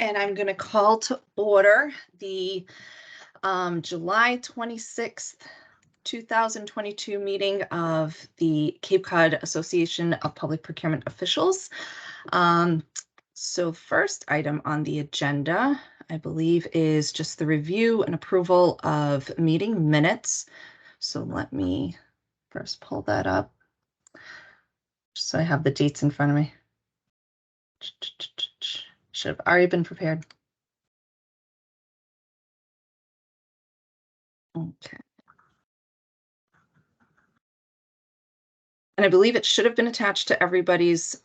and I'm going to call to order the July 26th, 2022 meeting of the Cape Cod Association of Public Procurement Officials. So first item on the agenda, I believe, is just the review and approval of meeting minutes. So let me first pull that up, just so I have the dates in front of me. Should have already been prepared. Okay. And I believe it should have been attached to everybody's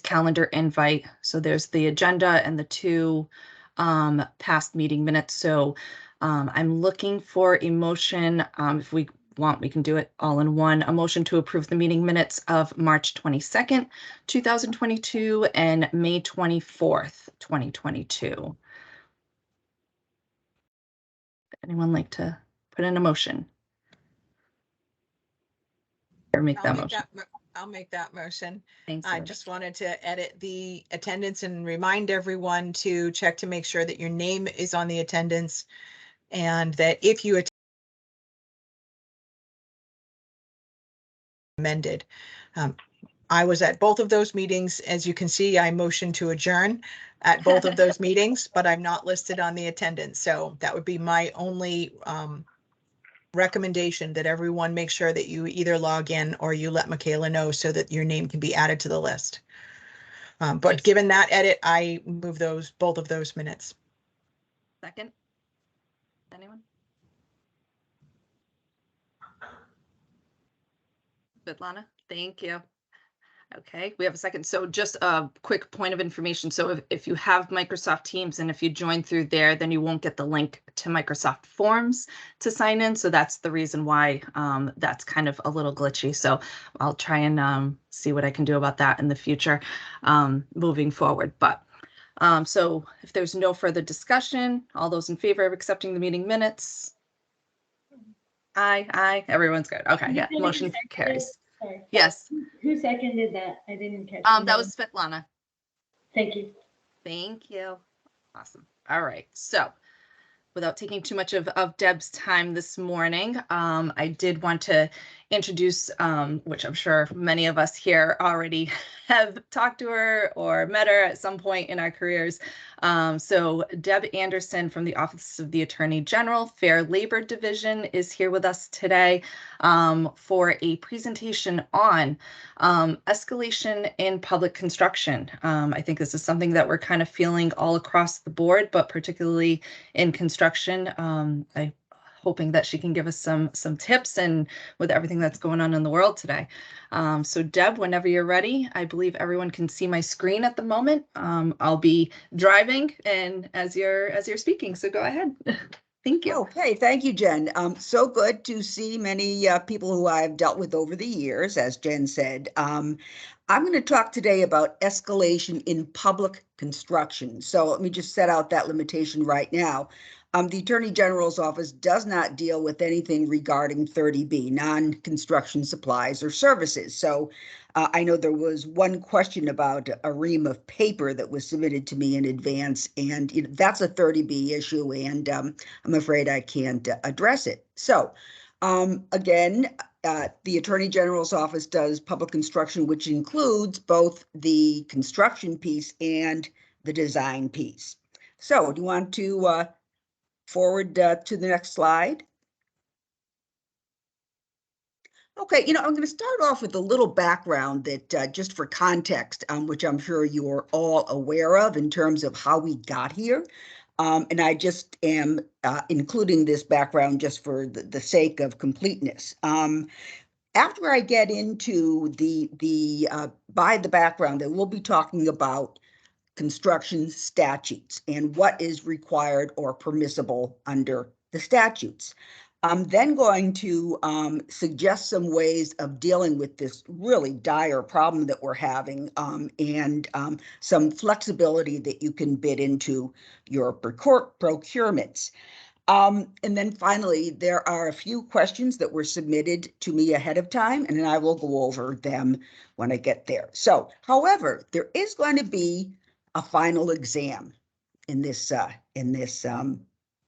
calendar invite. So there's the agenda and the two past meeting minutes. So I'm looking for a motion. If we want, we can do it all in one. A motion to approve the meeting minutes of March 22nd, 2022 and May 24th, 2022. Anyone like to put in a motion? Or make that motion? I'll make that motion. Thanks. I just wanted to edit the attendance and remind everyone to check to make sure that your name is on the attendance, and that if you amended. I was at both of those meetings. As you can see, I motioned to adjourn at both of those meetings, but I'm not listed on the attendance. So that would be my only recommendation, that everyone make sure that you either log in or you let Michaela know so that your name can be added to the list. But given that edit, I move both of those minutes. Second. Anyone? Svetlana, thank you. Okay, we have a second. So just a quick point of information. So if you have Microsoft Teams and if you join through there, then you won't get the link to Microsoft Forms to sign in. So that's the reason why that's kind of a little glitchy. So I'll try and see what I can do about that in the future moving forward. But so if there's no further discussion, all those in favor of accepting the meeting minutes? Aye. Everyone's good. Okay, yeah, motion carries. Sorry. Yes. Who seconded that? I didn't catch. That was Svetlana. Thank you. Thank you. Awesome. All right. So without taking too much of Deb's time this morning, I did want to introduce, which I'm sure many of us here already have talked to her or met her at some point in our careers. So Deb Anderson from the Office of the Attorney General, Fair Labor Division, is here with us today for a presentation on escalation in public construction. I think this is something that we're kind of feeling all across the board, but particularly in construction. I'm hoping that she can give us some tips, and with everything that's going on in the world today. So Deb, whenever you're ready, I believe everyone can see my screen at the moment. I'll be driving and as you're speaking, so go ahead. Thank you. Okay, thank you, Jen. So good to see many people who I've dealt with over the years, as Jen said. I'm going to talk today about escalation in public construction. So let me just set out that limitation right now. The Attorney General's office does not deal with anything regarding 30B, non-construction supplies or services. So I know there was one question about a ream of paper that was submitted to me in advance, and that's a 30B issue, and I'm afraid I can't address it. So again, the Attorney General's office does public construction, which includes both the construction piece and the design piece. So do you want to forward to the next slide? Okay, I'm going to start off with a little background that just for context, which I'm sure you're all aware of in terms of how we got here. And I just am including this background just for the sake of completeness. After I get into by the background, that we'll be talking about construction statutes and what is required or permissible under the statutes. I'm then going to suggest some ways of dealing with this really dire problem that we're having, and some flexibility that you can bid into your procurements. And then finally, there are a few questions that were submitted to me ahead of time, and then I will go over them when I get there. So, however, there is going to be a final exam in this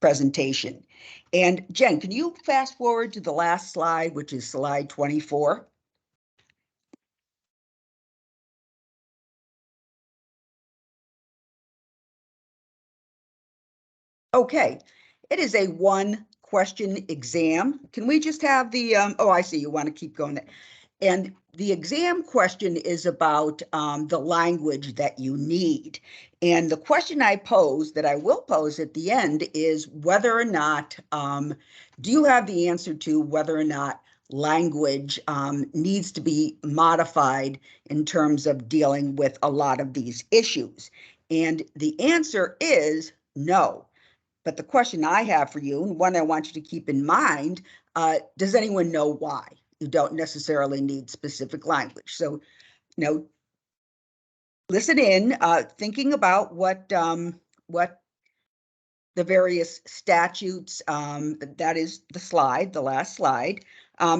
presentation. And Jen, can you fast forward to the last slide, which is slide 24? Okay, it is a one question exam. Can we just have the, oh, I see, you want to keep going there. And the exam question is about the language that you need. And the question I pose, that I will pose at the end, is whether or not, do you have the answer to whether or not language needs to be modified in terms of dealing with a lot of these issues? And the answer is no. But the question I have for you, and one I want you to keep in mind, does anyone know why? You don't necessarily need specific language. So, listen in, thinking about what the various statutes, that is the slide, the last slide.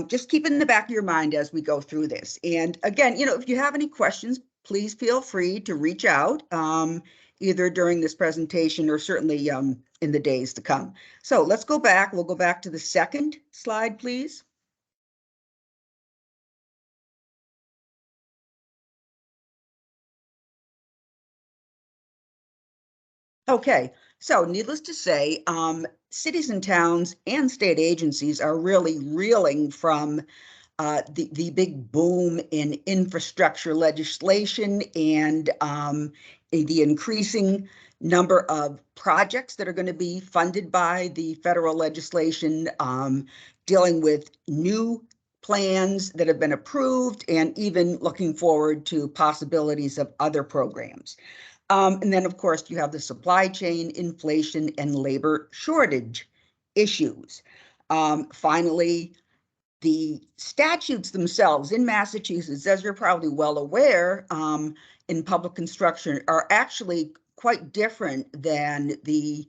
Just keep it in the back of your mind as we go through this. And again, if you have any questions, please feel free to reach out, either during this presentation or certainly in the days to come. So let's go back. We'll go back to the second slide, please. Okay, so needless to say, cities and towns and state agencies are really reeling from the big boom in infrastructure legislation and the increasing number of projects that are going to be funded by the federal legislation, dealing with new plans that have been approved and even looking forward to possibilities of other programs. And then, of course, you have the supply chain, inflation, and labor shortage issues. Finally, the statutes themselves in Massachusetts, as you're probably well aware, in public construction are actually quite different than the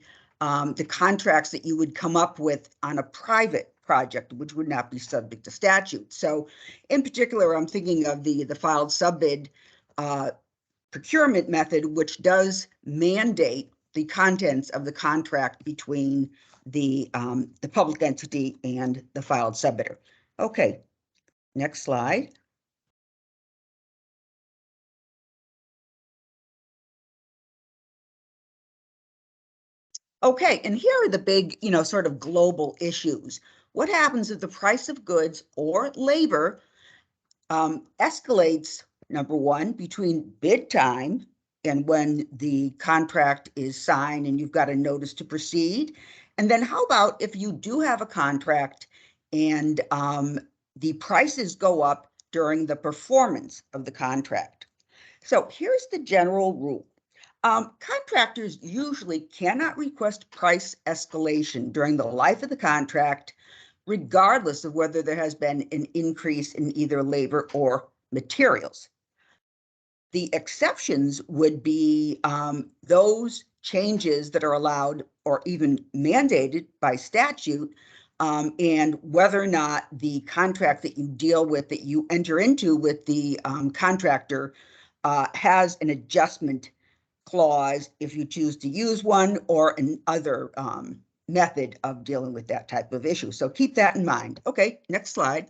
contracts that you would come up with on a private project, which would not be subject to statute. So in particular, I'm thinking of the filed subbid procurement method, which does mandate the contents of the contract between the public entity and the filed subbidder. Okay, next slide. Okay, and here are the big, sort of global issues. What happens if the price of goods or labor escalates, number one, between bid time and when the contract is signed and you've got a notice to proceed? And then how about if you do have a contract and the prices go up during the performance of the contract? So here's the general rule. Contractors usually cannot request price escalation during the life of the contract, regardless of whether there has been an increase in either labor or materials. The exceptions would be those changes that are allowed or even mandated by statute, and whether or not the contract that you deal with, that you enter into with the contractor, has an adjustment clause if you choose to use one, or another method of dealing with that type of issue. So keep that in mind. Okay, next slide.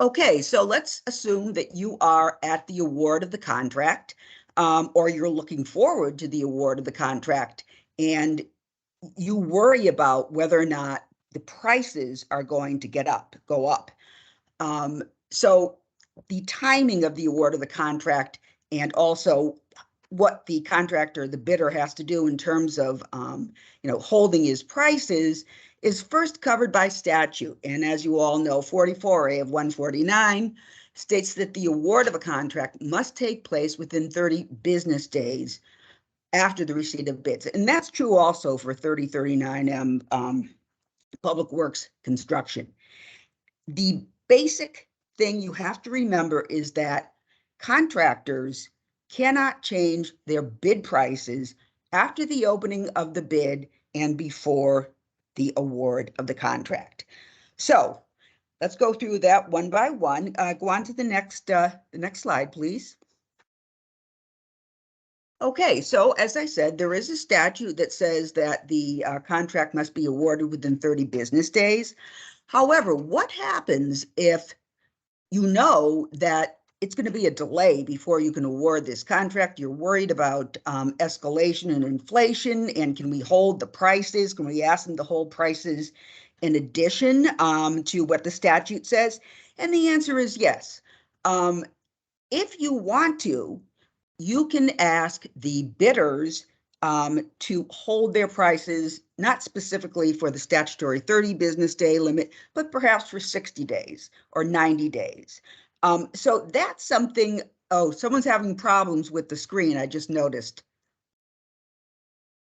Okay, so let's assume that you are at the award of the contract, or you're looking forward to the award of the contract, and you worry about whether or not the prices are going to go up. So the timing of the award of the contract, and also what the contractor, the bidder, has to do in terms of holding his prices, is first covered by statute. And as you all know, 44A of 149 states that the award of a contract must take place within 30 business days after the receipt of bids. And that's true also for 3039M Public Works construction. The basic thing you have to remember is that contractors cannot change their bid prices after the opening of the bid and before the award of the contract. So let's go through that one by one. Go on to the next slide, please. Okay, so as I said, there is a statute that says that the contract must be awarded within 30 business days. However, what happens if you know that it's going to be a delay before you can award this contract? You're worried about escalation and inflation, and can we hold the prices? Can we ask them to hold prices in addition to what the statute says? And the answer is yes. If you want to, you can ask the bidders to hold their prices, not specifically for the statutory 30 business day limit, but perhaps for 60 days or 90 days. So that's something. Oh, someone's having problems with the screen, I just noticed.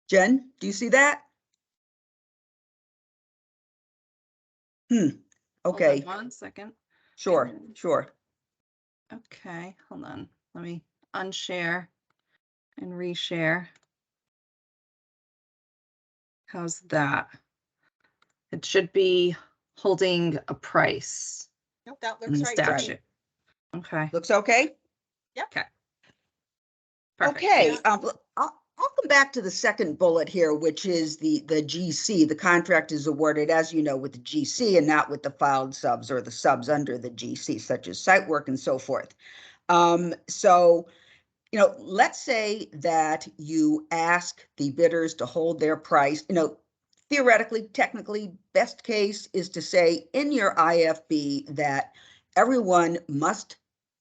Jen, do you see that? Hold Okay, on 1 second. sure. Okay, hold on. Let me unshare and reshare. How's that? It should be holding a price Nope, that in the looks right to me. statute. Okay. Looks okay? Okay. Perfect. Okay, Yeah. I'll come back to the second bullet here, which is the GC. The contract is awarded, as you know, with the GC and not with the filed subs or the subs under the GC, such as site work and so forth. So, let's say that you ask the bidders to hold their price. Theoretically, technically, best case is to say in your IFB that everyone must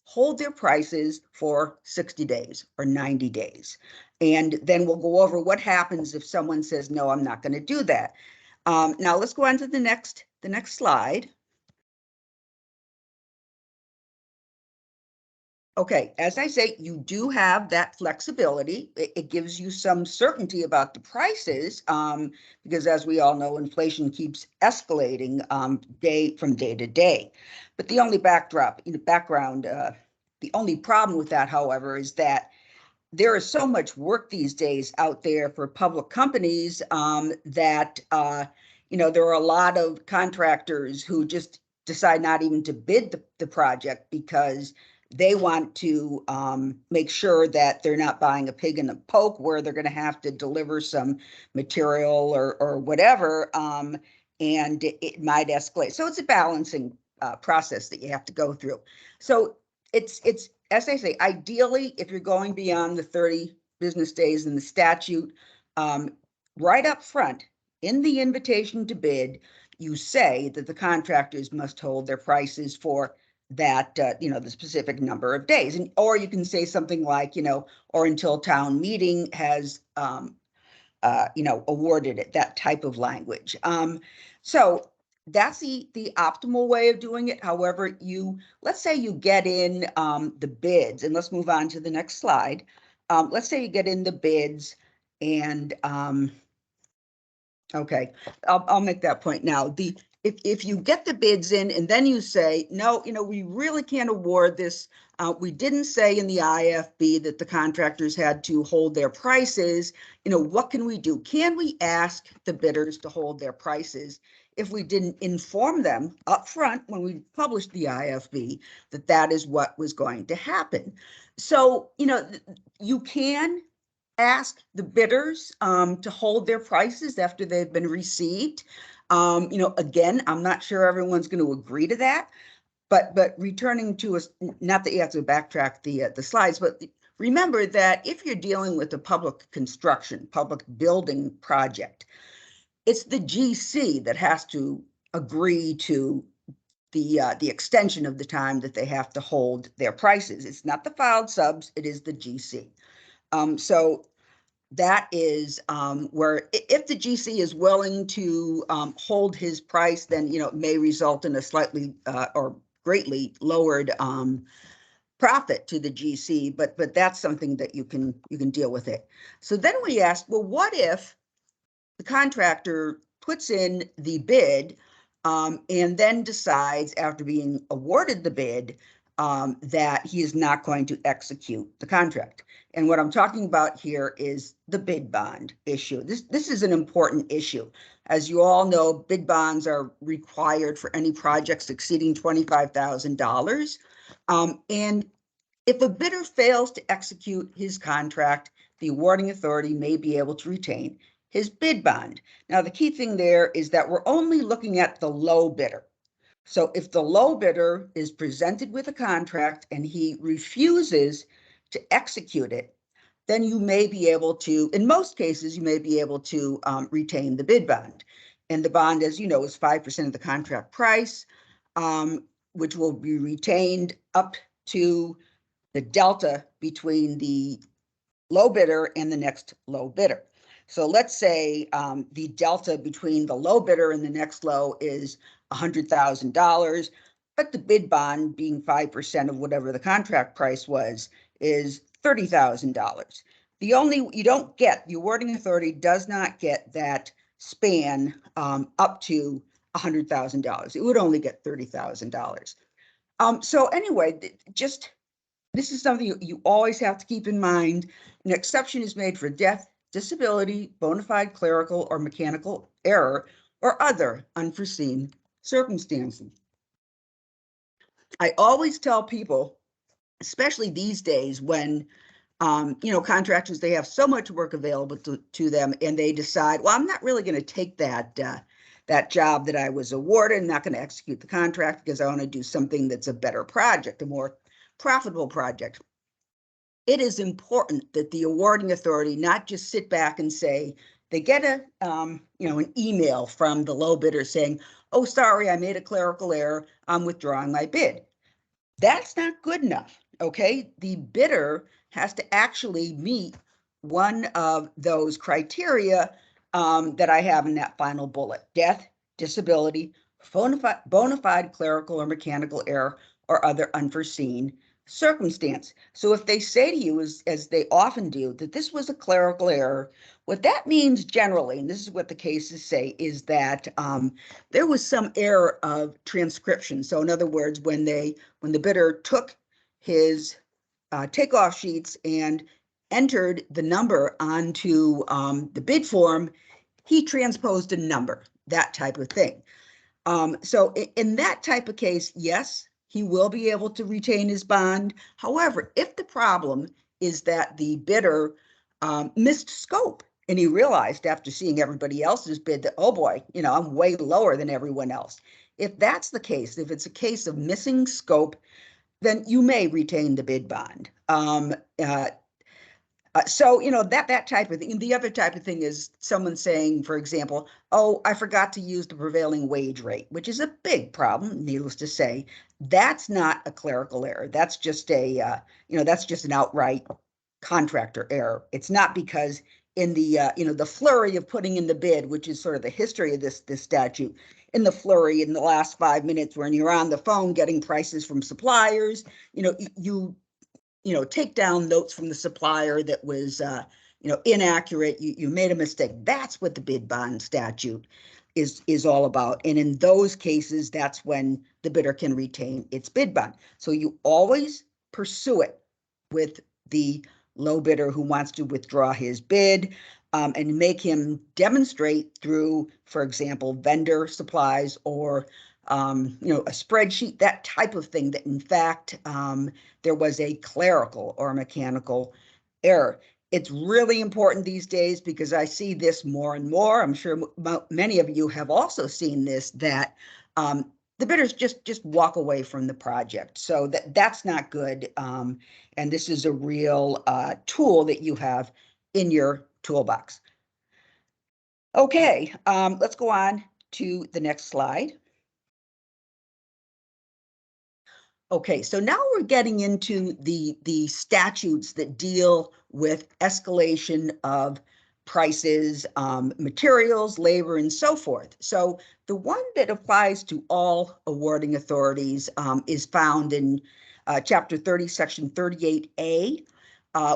hold their prices for 60 days or 90 days. And then we'll go over what happens if someone says, no, I'm not going to do that. Now let's go on to the next slide. Okay, as I say, you do have that flexibility. It gives you some certainty about the prices because, as we all know, inflation keeps escalating from day to day. But the only background, the only problem with that, however, is that there is so much work these days out there for public companies that there are a lot of contractors who just decide not even to bid the project because they want to make sure that they're not buying a pig in a poke where they're going to have to deliver some material or whatever, and it might escalate. So it's a balancing process that you have to go through. So it's as I say, ideally, if you're going beyond the 30 business days in the statute, right up front in the invitation to bid, you say that the contractors must hold their prices for that, the specific number of days. And, or you can say something like, or until town meeting has, awarded it, that type of language. So that's the optimal way of doing it. However, let's say you get in the bids, and let's move on to the next slide. Let's say you get in the bids and okay, I'll make that point now. If you get the bids in and then you say, no, we really can't award this. We didn't say in the IFB that the contractors had to hold their prices. What can we do? Can we ask the bidders to hold their prices if we didn't inform them up front when we published the IFB that that is what was going to happen? So, you can ask the bidders to hold their prices after they've been received. Again, I'm not sure everyone's going to agree to that, but returning to us, not that you have to backtrack the slides, but remember that if you're dealing with a public construction, public building project, it's the GC that has to agree to the extension of the time that they have to hold their prices. It's not the filed subs, it is the GC. So that is where if the GC is willing to hold his price, then it may result in a slightly or greatly lowered profit to the GC, but that's something that you can deal with it. So then we asked, well, what if the contractor puts in the bid and then decides after being awarded the bid that he is not going to execute the contract. And what I'm talking about here is the bid bond issue. This is an important issue. As you all know, bid bonds are required for any projects exceeding $25,000. And if a bidder fails to execute his contract, the awarding authority may be able to retain his bid bond. Now, the key thing there is that we're only looking at the low bidder. So if the low bidder is presented with a contract and he refuses to execute it, then you may be able to, in most cases, you may be able to retain the bid bond. And the bond, as you know, is 5% of the contract price, which will be retained up to the delta between the low bidder and the next low bidder. So let's say the delta between the low bidder and the next low is $100,000, but the bid bond, being 5% of whatever the contract price was, is $30,000. The awarding authority does not get that span up to $100,000. It would only get $30,000. So anyway, this is something you always have to keep in mind. An exception is made for death, disability, bona fide clerical or mechanical error, or other unforeseen circumstances. I always tell people, especially these days when contractors, they have so much work available to them, and they decide, well, I'm not really going to take that job that I was awarded. I'm not going to execute the contract because I want to do something that's a better project, a more profitable project. It is important that the awarding authority not just sit back and say, they get an email from the low bidder saying, oh, sorry, I made a clerical error, I'm withdrawing my bid. That's not good enough, okay? The bidder has to actually meet one of those criteria that I have in that final bullet: death, disability, bona fide clerical or mechanical error, or other unforeseen circumstance. So if they say to you, as they often do, that this was a clerical error, what that means generally, and this is what the cases say, is that there was some error of transcription. So in other words, when the bidder took his takeoff sheets and entered the number onto the bid form, he transposed a number, that type of thing. So in that type of case, yes, he will be able to retain his bond. However, if the problem is that the bidder missed scope and he realized after seeing everybody else's bid that, oh boy, I'm way lower than everyone else. If that's the case, if it's a case of missing scope, then you may retain the bid bond. So, that type of thing. And the other type of thing is someone saying, for example, oh, I forgot to use the prevailing wage rate, which is a big problem, needless to say. That's not a clerical error. That's just that's just an outright contractor error. It's not because in the flurry of putting in the bid, which is sort of the history of this statute, in the flurry in the last 5 minutes when you're on the phone getting prices from suppliers, you take down notes from the supplier that was, inaccurate. You made a mistake. That's what the bid bond statute is all about. And in those cases, that's when the bidder can retain its bid bond. So you always pursue it with the low bidder who wants to withdraw his bid, and make him demonstrate through, for example, vendor supplies or a spreadsheet, that type of thing, that in fact there was a clerical or mechanical error. It's really important these days because I see this more and more. I'm sure many of you have also seen this, that the bidders just walk away from the project. So that's not good. And this is a real tool that you have in your toolbox. Okay, let's go on to the next slide. Okay, so now we're getting into the statutes that deal with escalation of prices, materials, labor, and so forth. So the one that applies to all awarding authorities is found in Chapter 30, Section 38A,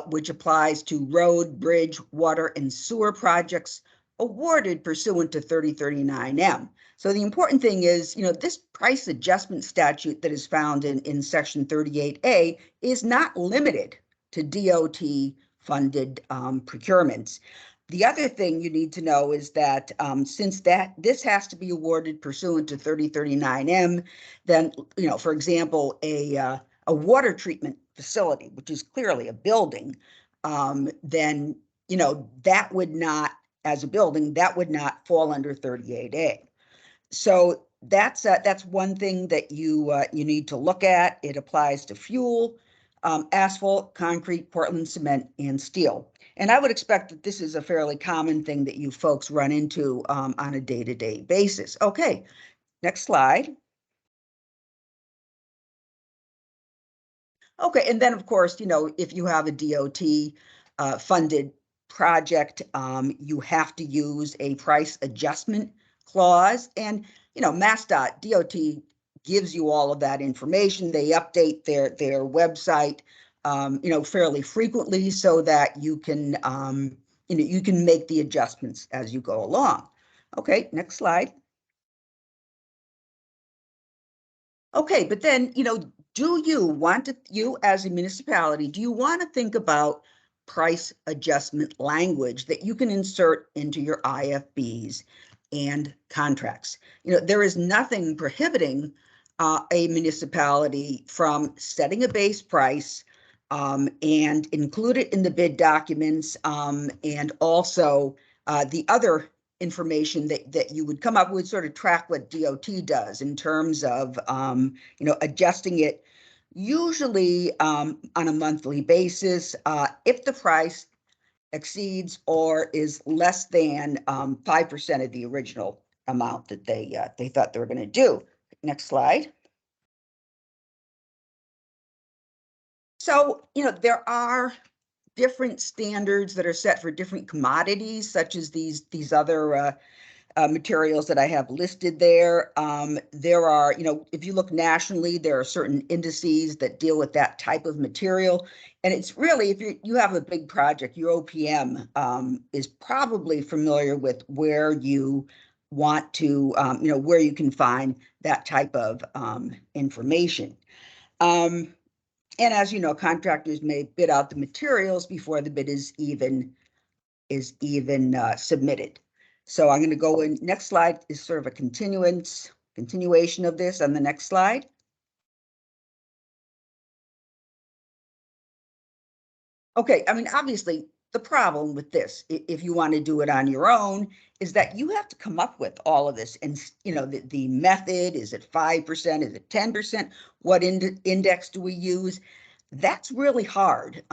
which applies to road, bridge, water, and sewer projects awarded pursuant to 3039M. So the important thing is, this price adjustment statute that is found in section 38A is not limited to DOT funded procurements. The other thing you need to know is that since this has to be awarded pursuant to 3039M, then, for example, a water treatment facility, which is clearly a building, then, that would not, as a building, that would not fall under 38A. So that's one thing that you need to look at. It applies to fuel, asphalt, concrete, Portland cement, and steel. And I would expect that this is a fairly common thing that you folks run into on a day-to-day basis. Okay, next slide. Okay, and then of course, if you have a DOT funded project, you have to use a price adjustment clause. And, MassDOT, DOT gives you all of that information. They update their website, fairly frequently so that you can, you can make the adjustments as you go along. Okay, next slide. Okay, but then, do you as a municipality, do you want to think about price adjustment language that you can insert into your IFBs and contracts? There is nothing prohibiting a municipality from setting a base price and include it in the bid documents, and also the other information that you would come up with, sort of track what DOT does in terms of adjusting it, usually on a monthly basis, if the price exceeds or is less than 5% of the original amount that they thought they were going to do. Next slide. So, there are different standards that are set for different commodities, such as these other materials that I have listed there. There are, if you look nationally, there are certain indices that deal with that type of material. And it's really, if you have a big project, your OPM is probably familiar with where you want to, where you can find that type of information. And as you know, contractors may bid out the materials before the bid is even submitted. So I'm going to go in. Next slide is sort of a continuation of this on the next slide. Okay, I mean, obviously, the problem with this, if you want to do it on your own, is that you have to come up with all of this. And, the method, is it 5%? Is it 10%? What index do we use? That's really hard.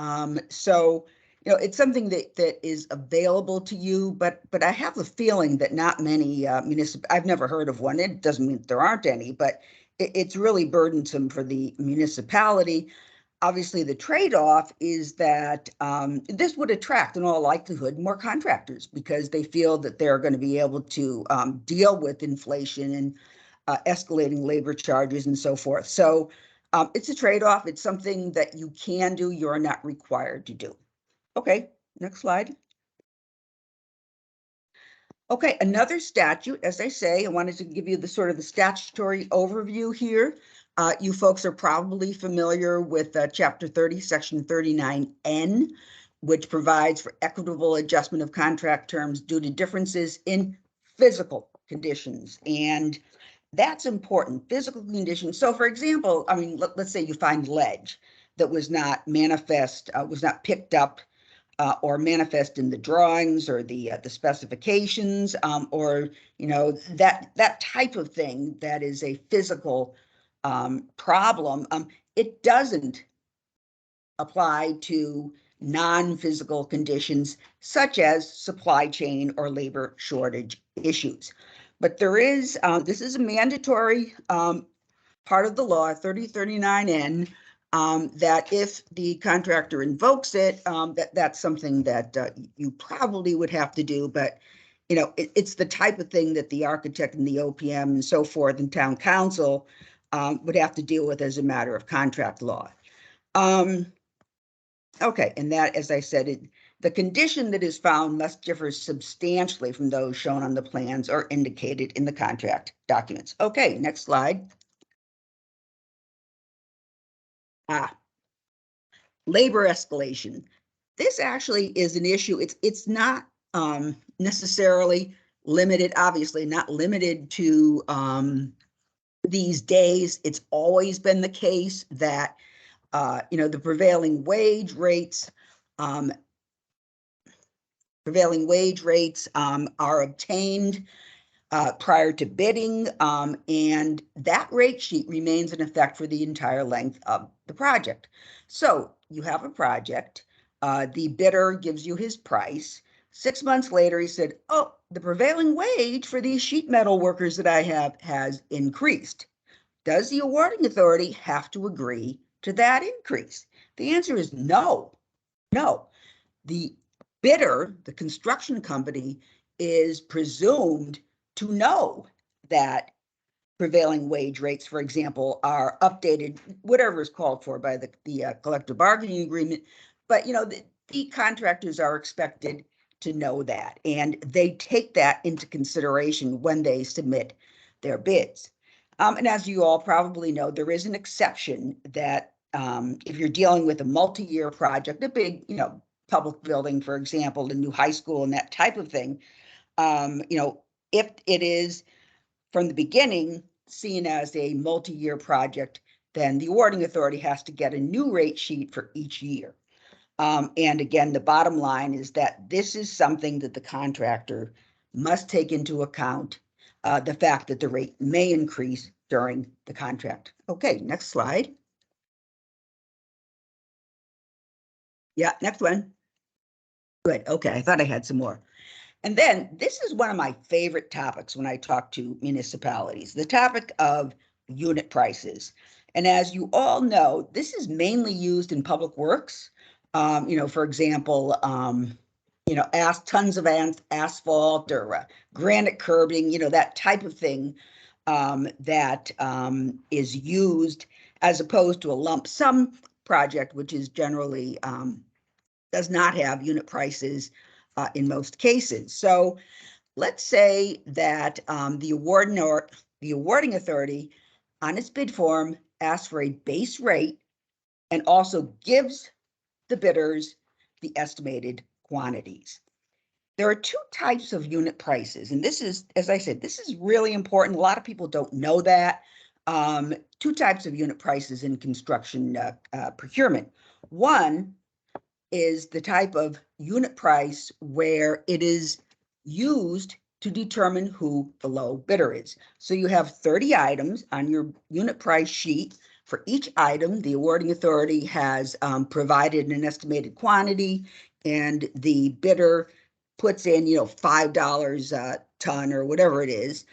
So, it's something that is available to you, but I have a feeling that not many I've never heard of one. It doesn't mean there aren't any, but it's really burdensome for the municipality. Obviously, the trade-off is that this would attract, in all likelihood, more contractors because they feel that they're going to be able to deal with inflation and escalating labor charges and so forth. So it's a trade-off. It's something that you can do. You're not required to do. Okay, next slide. Okay, another statute, as I say, I wanted to give you the sort of the statutory overview here. You folks are probably familiar with Chapter 30, Section 39N, which provides for equitable adjustment of contract terms due to differences in physical conditions. And that's important, physical conditions. So for example, I mean, let's say you find ledge that was not manifest, was not picked up or manifest in the drawings or the specifications, or that type of thing that is a physical problem. It doesn't apply to non-physical conditions such as supply chain or labor shortage issues. But there is this is a mandatory part of the law, 3039N. That if the contractor invokes it, that's something that you probably would have to do, but it's the type of thing that the architect and the OPM and so forth and town council would have to deal with as a matter of contract law. Okay, and that, as I said, The condition that is found must differ substantially from those shown on the plans or indicated in the contract documents. Okay, next slide. Labor escalation. This actually is an issue. It's not necessarily limited, obviously not limited to these days. It's always been the case that the prevailing wage rates are obtained prior to bidding, and that rate sheet remains in effect for the entire length of the project. So you have a project, the bidder gives you his price. 6 months later, he said, oh, the prevailing wage for these sheet metal workers that I have has increased. Does the awarding authority have to agree to that increase? The answer is no, no. The bidder, the construction company, is presumed to know that prevailing wage rates, for example, are updated, whatever is called for by the collective bargaining agreement. But the contractors are expected to know that, and they take that into consideration when they submit their bids. And as you all probably know, there is an exception that if you're dealing with a multi-year project, a big, public building, for example, the new high school and that type of thing, if it is from the beginning seen as a multi-year project, then the awarding authority has to get a new rate sheet for each year. And again, the bottom line is that this is something that the contractor must take into account, the fact that the rate may increase during the contract. Okay, next slide. Yeah, next one. Good. Okay, I thought I had some more. And then this is one of my favorite topics when I talk to municipalities, the topic of unit prices. And as you all know, this is mainly used in public works. For example, tons of asphalt or granite curbing, that type of thing that is used as opposed to a lump sum project, which is generally does not have unit prices in most cases. So let's say that the awarding authority on its bid form asks for a base rate and also gives the bidders the estimated quantities. There are two types of unit prices, and this is, as I said, this is really important. A lot of people don't know that. Two types of unit prices in construction procurement. One is the type of unit price where it is used to determine who the low bidder is. So you have 30 items on your unit price sheet. For each item, the awarding authority has provided an estimated quantity, and the bidder puts in, $5 a ton or whatever it is,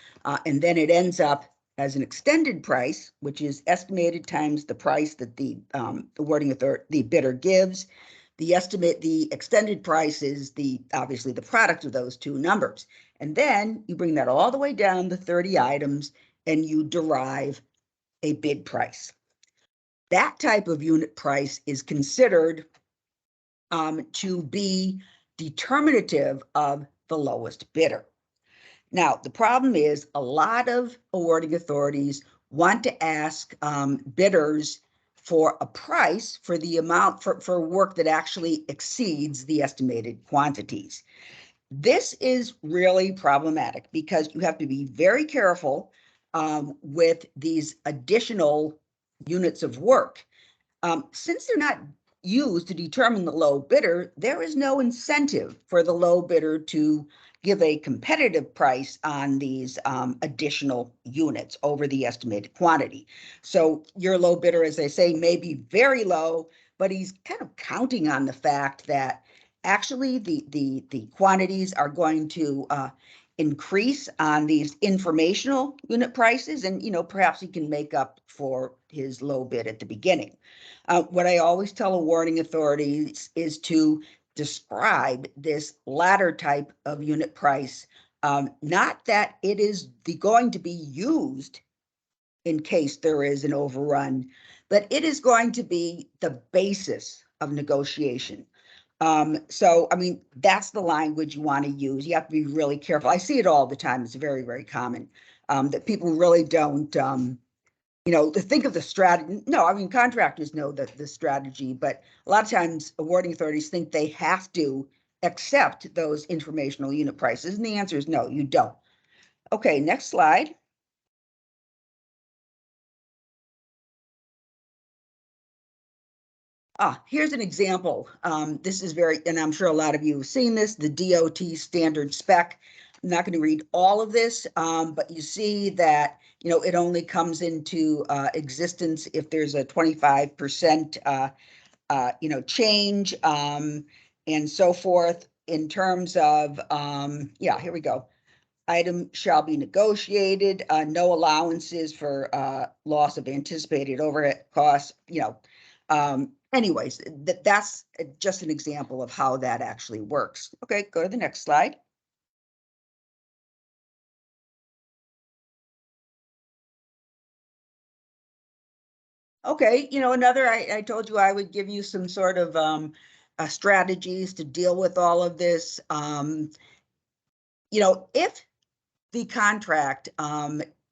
and then it ends up as an extended price, which is estimated times the price that the awarding authority, the bidder gives. The extended price is obviously the product of those two numbers. And then you bring that all the way down to 30 items and you derive a bid price. That type of unit price is considered to be determinative of the lowest bidder. Now, the problem is a lot of awarding authorities want to ask bidders for a price for the amount for work that actually exceeds the estimated quantities. This is really problematic because you have to be very careful with these additional units of work. Since they're not used to determine the low bidder, there is no incentive for the low bidder to give a competitive price on these additional units over the estimated quantity. So your low bidder, as I say, may be very low, but he's kind of counting on the fact that actually the quantities are going to increase on these informational unit prices, and perhaps he can make up for his low bid at the beginning. What I always tell awarding authorities is to describe this latter type of unit price, not that it is going to be used in case there is an overrun, but it is going to be the basis of negotiation. So, I mean, that's the language you want to use. You have to be really careful. I see it all the time. It's very, very common, that people really don't, to think of the strategy. No, I mean, contractors know the strategy, but a lot of times awarding authorities think they have to accept those informational unit prices. And the answer is no, you don't. Okay, next slide. Here's an example. This is and I'm sure a lot of you have seen this, the DOT standard spec. I'm not going to read all of this, but you see that, it only comes into existence if there's a 25% change, and so forth in terms of, here we go. Item shall be negotiated, no allowances for loss of anticipated overhead costs, anyways, that's just an example of how that actually works. Okay, go to the next slide. Okay, another, I told you I would give you some sort of strategies to deal with all of this. If the contract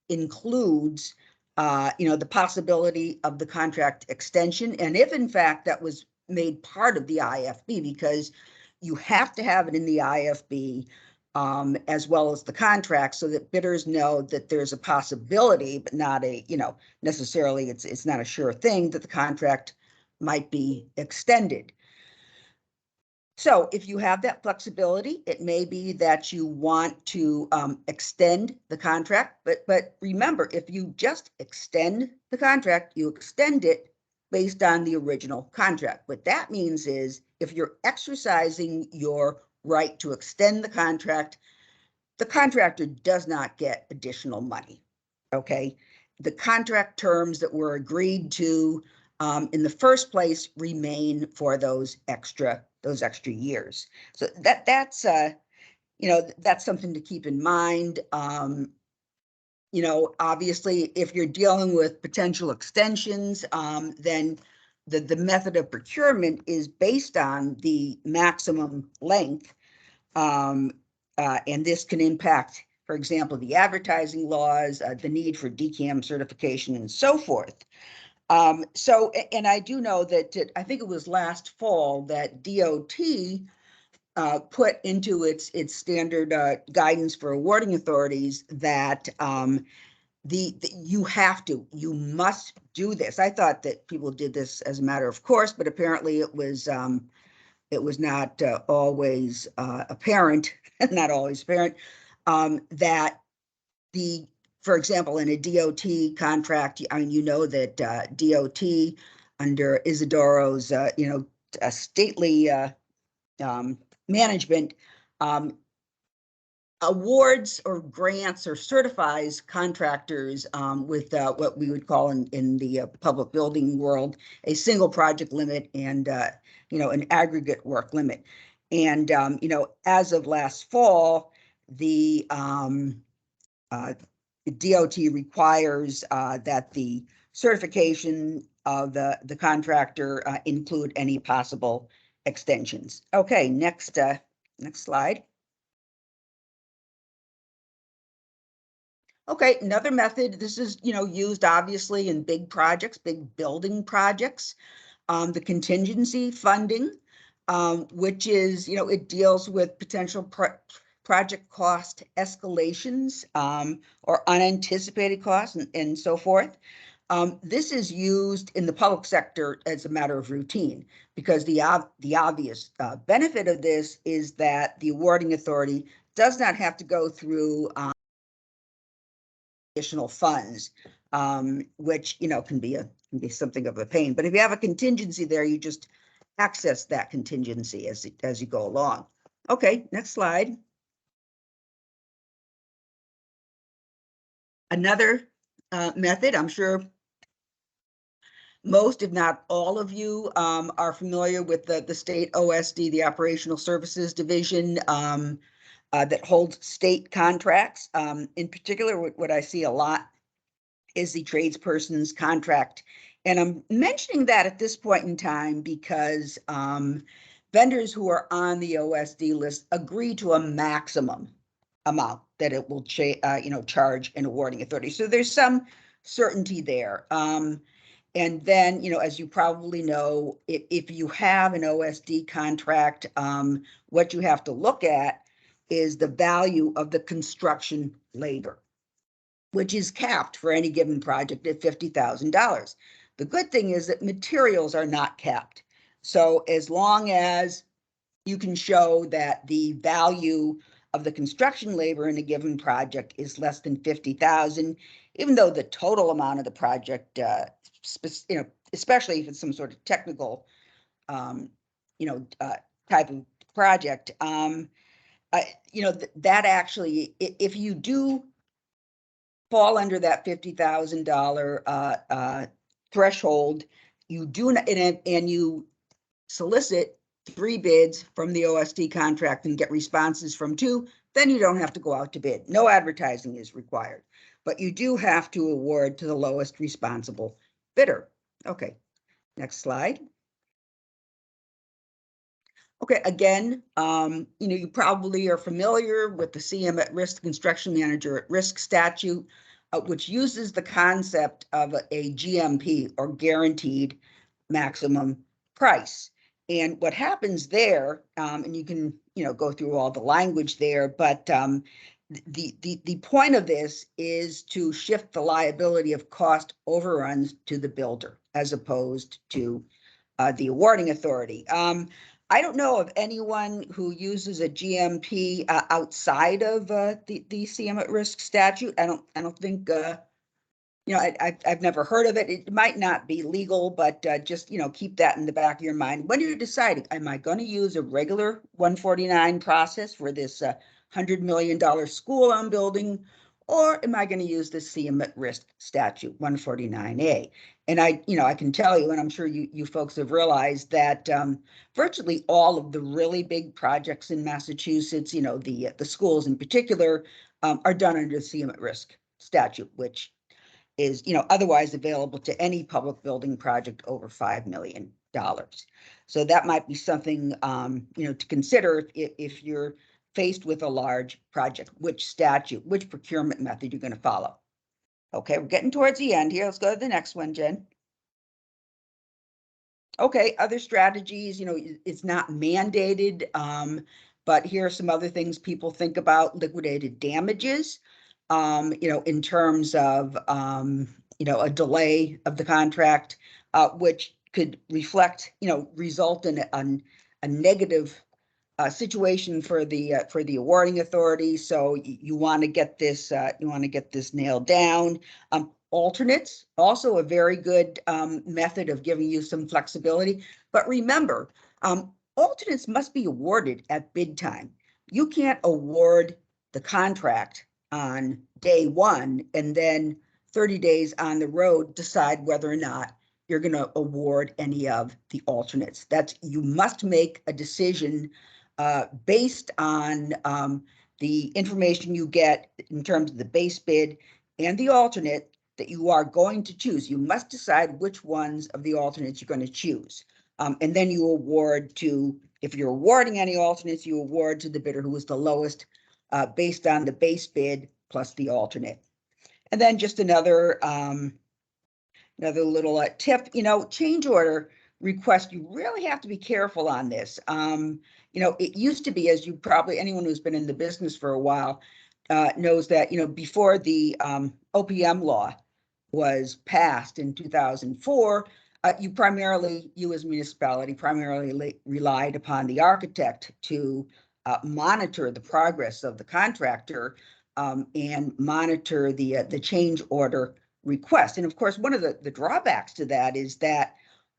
includes, the possibility of the contract extension, and if in fact that was made part of the IFB, because you have to have it in the IFB as well as the contract, so that bidders know that there's a possibility, but not a, necessarily it's not a sure thing that the contract might be extended. So if you have that flexibility, it may be that you want to extend the contract, but remember, if you just extend the contract, you extend it based on the original contract. What that means is if you're exercising your right to extend the contractor does not get additional money, okay? The contract terms that were agreed to in the first place remain for those extra years. So that's something to keep in mind. Obviously, if you're dealing with potential extensions, then the method of procurement is based on the maximum length. And this can impact, for example, the advertising laws, the need for DCAM certification, and so forth. And I do know that I think it was last fall that DOT put into its standard guidance for awarding authorities that you must do this. I thought that people did this as a matter of course, but apparently it was not always apparent, not always apparent, that for example, in a DOT contract, I mean, that DOT under Isidoro's, stately management awards or grants or certifies contractors with what we would call in the public building world a single project limit and an aggregate work limit. And as of last fall, the DOT requires that the certification of the contractor include any possible extensions. Okay, next slide. Okay, another method, this is, used obviously in big projects, big building projects, the contingency funding, which is, it deals with potential project cost escalations or unanticipated costs and so forth. This is used in the public sector as a matter of routine because the obvious benefit of this is that the awarding authority does not have to go through additional funds, which can be something of a pain. But if you have a contingency there, you just access that contingency as you go along. Okay, next slide. Another method, I'm sure most, if not all of you, are familiar with the state OSD, the Operational Services Division, that holds state contracts. In particular, what I see a lot is the tradesperson's contract. And I'm mentioning that at this point in time because vendors who are on the OSD list agree to a maximum amount that it will charge an awarding authority. So there's some certainty there. And then, as you probably know, if you have an OSD contract, what you have to look at is the value of the construction labor, which is capped for any given project at $50,000. The good thing is that materials are not capped. So as long as you can show that the value of the construction labor in a given project is less than 50,000, even though the total amount of the project, especially if it's some sort of technical, type of project, that actually, if you do fall under that $50,000 threshold, you do not, and you solicit 3 bids from the OSD contract and get responses from 2, then you don't have to go out to bid. No advertising is required, but you do have to award to the lowest responsible bidder. Okay, next slide. Okay, again, you probably are familiar with the CM at Risk Construction Manager at Risk statute, which uses the concept of a GMP, or guaranteed maximum price. And what happens there, and you can go through all the language there, but the point of this is to shift the liability of cost overruns to the builder as opposed to the awarding authority. I don't know of anyone who uses a GMP outside of the CM at Risk statute. I don't think I've never heard of it. It might not be legal, but just keep that in the back of your mind when you're deciding, am I going to use a regular 149 process for this $100 million school I'm building, or am I going to use the CM at Risk statute 149A? And I can tell you, and I'm sure you folks have realized that virtually all of the really big projects in Massachusetts, the schools in particular, are done under the CM at Risk statute, which is otherwise available to any public building project over $5 million. So that might be something to consider if you're faced with a large project, which procurement method you're going to follow. Okay, we're getting towards the end here. Let's go to the next one, Jen. Okay, other strategies, it's not mandated, but here are some other things people think about. Liquidated damages, in terms of, a delay of the contract, which could result in a negative situation for the awarding authority. So you want to get this nailed down. Alternates, also a very good method of giving you some flexibility. But remember, alternates must be awarded at bid time. You can't award the contract on day 1 and then 30 days on the road decide whether or not you're going to award any of the alternates. You must make a decision based on the information you get in terms of the base bid and the alternate that you are going to choose. You must decide which ones of the alternates you're going to choose. And then you award to, if you're awarding any alternates, you award to the bidder who was the lowest based on the base bid plus the alternate. And then just another little tip, change order request, you really have to be careful on this. It used to be, as anyone who's been in the business for a while knows that, before the OPM law was passed in 2004, you as a municipality primarily relied upon the architect to monitor the progress of the contractor and monitor the change order request. And of course, one of the drawbacks to that is that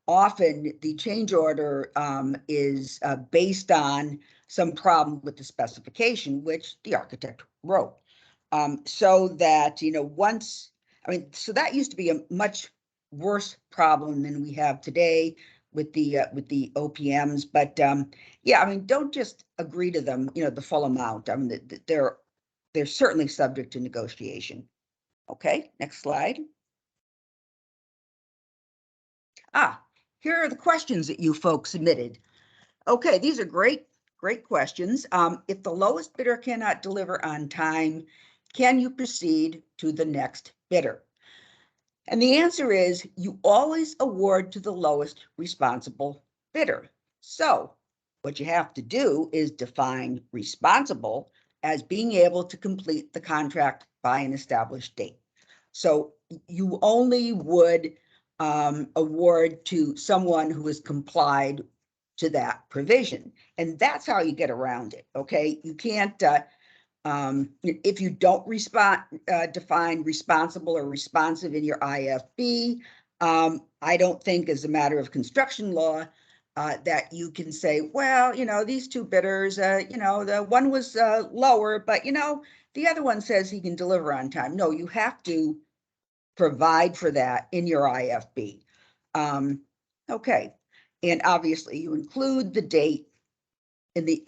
often the change order is based on some problem with the specification, which the architect wrote. So that, so that used to be a much worse problem than we have today with the OPMs. But don't just agree to them, the full amount. They're certainly subject to negotiation. Okay, next slide. Here are the questions that you folks submitted. Okay, these are great questions. If the lowest bidder cannot deliver on time, can you proceed to the next bidder? And the answer is you always award to the lowest responsible bidder. So what you have to do is define responsible as being able to complete the contract by an established date. So you only would award to someone who has complied to that provision. And that's how you get around it, okay? You can't, if you don't define responsible or responsive in your IFB, I don't think as a matter of construction law that you can say, well, these two bidders, the one was lower, but the other one says he can deliver on time. No, you have to provide for that in your IFB. Okay, and obviously you include the date in the,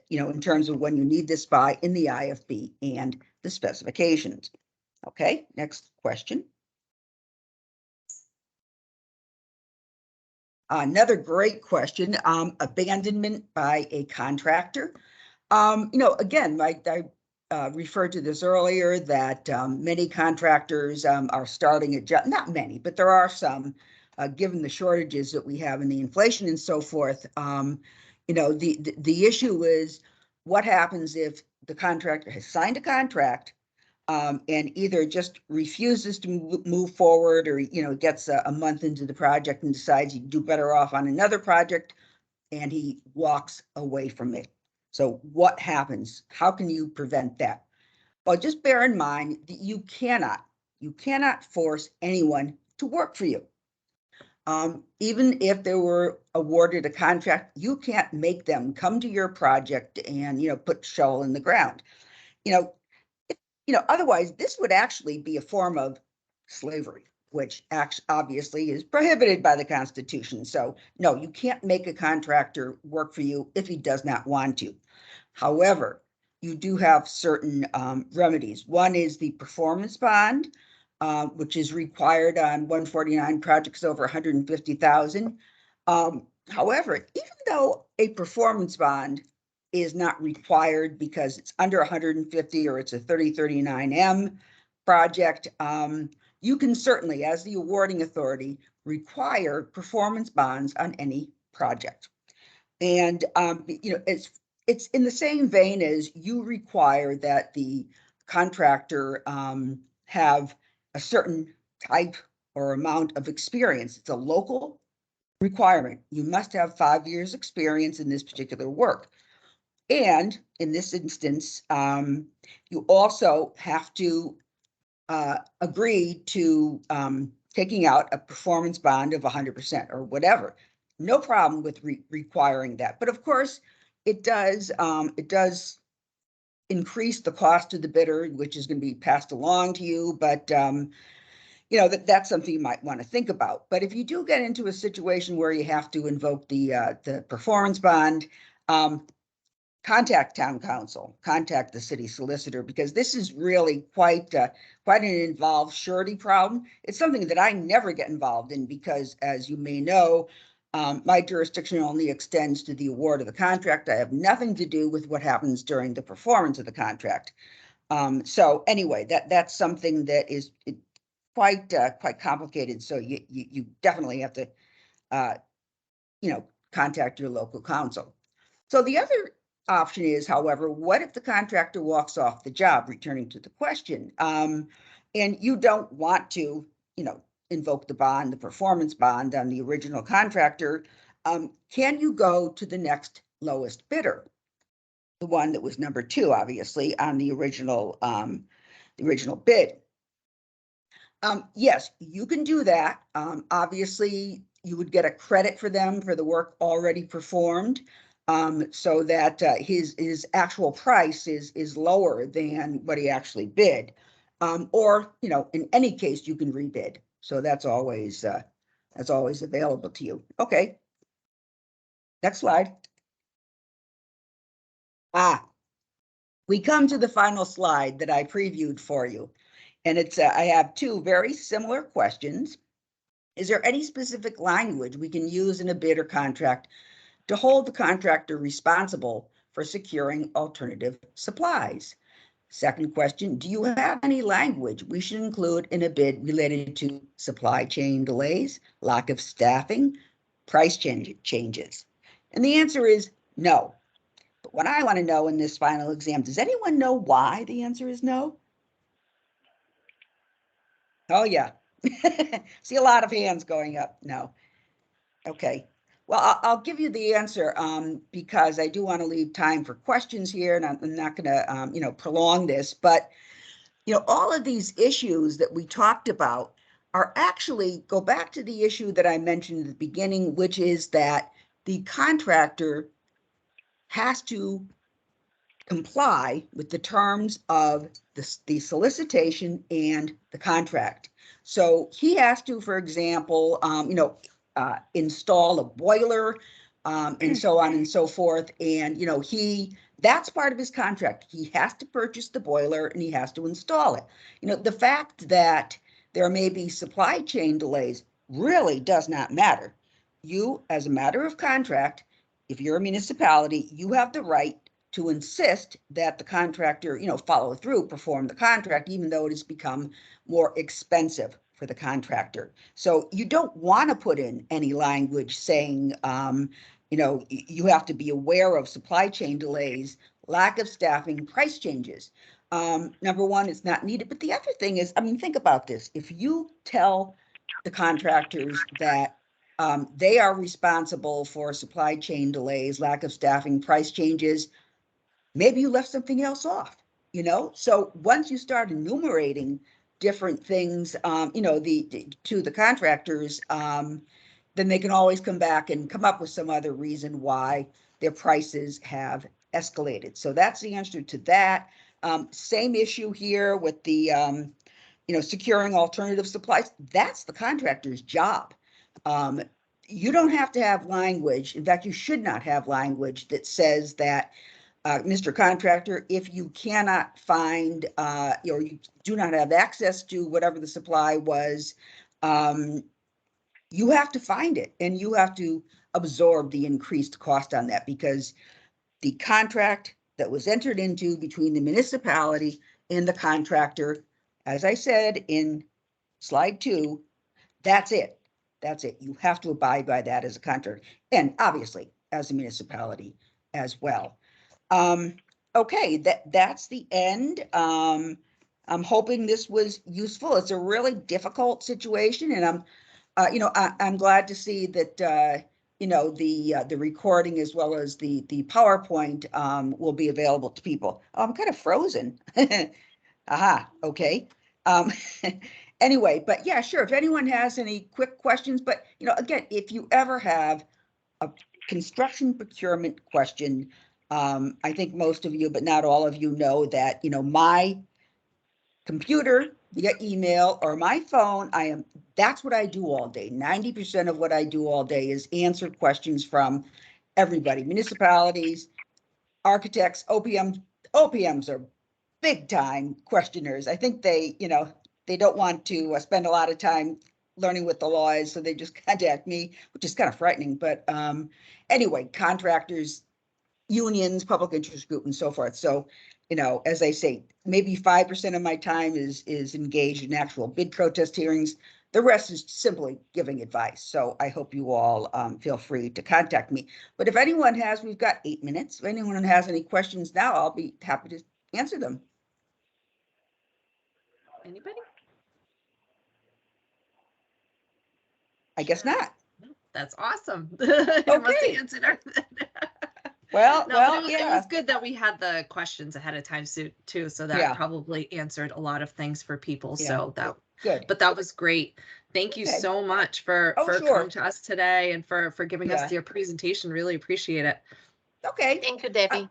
in terms of when you need this by in the IFB and the specifications. Okay, next question. Another great question, abandonment by a contractor. Again, I referred to this earlier that many contractors are starting at, not many, but there are some, given the shortages that we have and the inflation and so forth. The issue is what happens if the contractor has signed a contract and either just refuses to move forward or, gets a month into the project and decides he'd do better off on another project and he walks away from it. So what happens? How can you prevent that? Well, just bear in mind that you cannot force anyone to work for you. Even if they were awarded a contract, you can't make them come to your project and, put shovel in the ground. Otherwise this would actually be a form of slavery, which obviously is prohibited by the Constitution. So no, you can't make a contractor work for you if he does not want to. However, you do have certain remedies. One is the performance bond, which is required on 149 projects over 150,000. However, even though a performance bond is not required because it's under 150 or it's a 3039M project, you can certainly, as the awarding authority, require performance bonds on any project. And it's in the same vein as you require that the contractor have a certain type or amount of experience. It's a local requirement. You must have 5 years experience in this particular work. And in this instance, you also have to agree to taking out a performance bond of 100% or whatever. No problem with requiring that. But of course, it does increase the cost to the bidder, which is going to be passed along to you. But that's something you might want to think about. But if you do get into a situation where you have to invoke the performance bond, contact town council, contact the city solicitor, because this is really quite an involved surety problem. It's something that I never get involved in because, as you may know, my jurisdiction only extends to the award of the contract. I have nothing to do with what happens during the performance of the contract. So anyway, that's something that is quite complicated. So you definitely have to contact your local council. So the other option is, however, what if the contractor walks off the job, returning to the question, and you don't want to, invoke the performance bond on the original contractor? Can you go to the next lowest bidder? The one that was number 2, obviously, on the original bid. Yes, you can do that. Obviously, you would get a credit for them for the work already performed. So that his actual price is lower than what he actually bid. Or, in any case, you can rebid. So that's always available to you. Okay. Next slide. We come to the final slide that I previewed for you. And it's I have 2 very similar questions. Is there any specific language we can use in a bid or contract to hold the contractor responsible for securing alternative supplies? Second question, do you have any language we should include in a bid related to supply chain delays, lack of staffing, price changes? And the answer is no. But what I want to know in this final exam, does anyone know why the answer is no? Oh, yeah. See a lot of hands going up. No. Okay. Well, I'll give you the answer because I do want to leave time for questions here, and I'm not going to, prolong this. But, all of these issues that we talked about are actually go back to the issue that I mentioned at the beginning, which is that the contractor has to comply with the terms of the solicitation and the contract. So he has to, for example, install a boiler and so on and so forth. And, that's part of his contract. He has to purchase the boiler and he has to install it. The fact that there may be supply chain delays really does not matter. You, as a matter of contract, if you're a municipality, you have the right to insist that the contractor, follow through, perform the contract, even though it has become more expensive for the contractor. So you don't want to put in any language saying, you have to be aware of supply chain delays, lack of staffing, price changes. Number one, it's not needed. But the other thing is, think about this. If you tell the contractors that they are responsible for supply chain delays, lack of staffing, price changes, maybe you left something else off, So once you start enumerating different things, to the contractors, then they can always come back and come up with some other reason why their prices have escalated. So that's the answer to that. Same issue here with the, securing alternative supplies. That's the contractor's job. You don't have to have language. In fact, you should not have language that says that Mr. Contractor, if you cannot find, or you do not have access to whatever the supply was, you have to find it and you have to absorb the increased cost on that, because the contract that was entered into between the municipality and the contractor, as I said in slide 2, that's it. That's it. You have to abide by that as a contractor, and obviously as a municipality as well. Okay, that's the end. I'm hoping this was useful. It's a really difficult situation, and I'm glad to see that the recording as well as the PowerPoint will be available to people. Oh, I'm kind of frozen. Aha, okay. Anyway, but yeah, sure. If anyone has any quick questions, but again, if you ever have a construction procurement question, I think most of you, but not all of you, know that, my computer via email or my phone, that's what I do all day. 90% of what I do all day is answer questions from everybody, municipalities, architects, OPMs. OPMs are big time questioners. I think they don't want to spend a lot of time learning what the law is, so they just contact me, which is kind of frightening. But anyway, contractors, unions, public interest group, and so forth. So, as I say, maybe 5% of my time is engaged in actual bid protest hearings. The rest is simply giving advice. So I hope you all feel free to contact me. But if anyone has, we've got 8 minutes. If anyone has any questions now, I'll be happy to answer them. Anybody? I guess not. That's awesome. You must have answered everything. Well, it was good that we had the questions ahead of time too, so that probably answered a lot of things for people. Yeah. So that good. But that was great. Thank you so much for coming to us today and for giving us your presentation. Really appreciate it. Okay. Thank you, Debbie.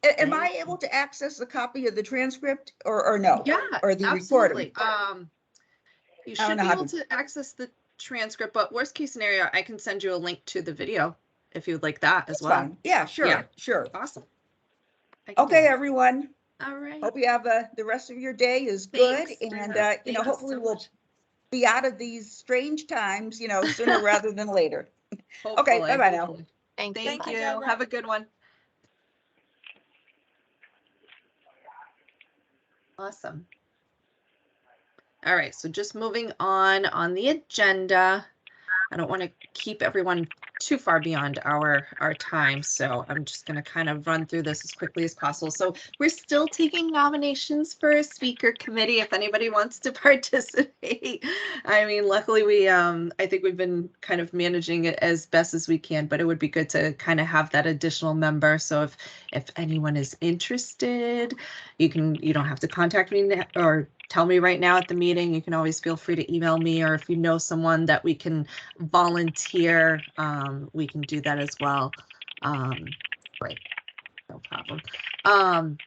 Am I able to access a copy of the transcript or no? Yeah, or the absolutely. recording? You should be able to access the transcript, but worst case scenario, I can send you a link to the video if you would like that as well. Fine. Yeah, sure. Yeah. Sure. Awesome. Okay, everyone. All right. Hope you have the rest of your day is good. Thanks. And hopefully we'll be out of these strange times, sooner rather than later. Hopefully, okay, bye-bye now. Thank Thank you. you. Have a good one. Awesome. All right, so just moving on the agenda. I don't want to keep everyone too far beyond our time, so I'm just going to kind of run through this as quickly as possible. So we're still taking nominations for a speaker committee if anybody wants to participate. I mean, luckily I think we've been kind of managing it as best as we can, but it would be good to kind of have that additional member. So if anyone is interested, you don't have to contact me or tell me right now at the meeting. You can always feel free to email me, or if you know someone that we can volunteer, we can do that as well. Right, no problem.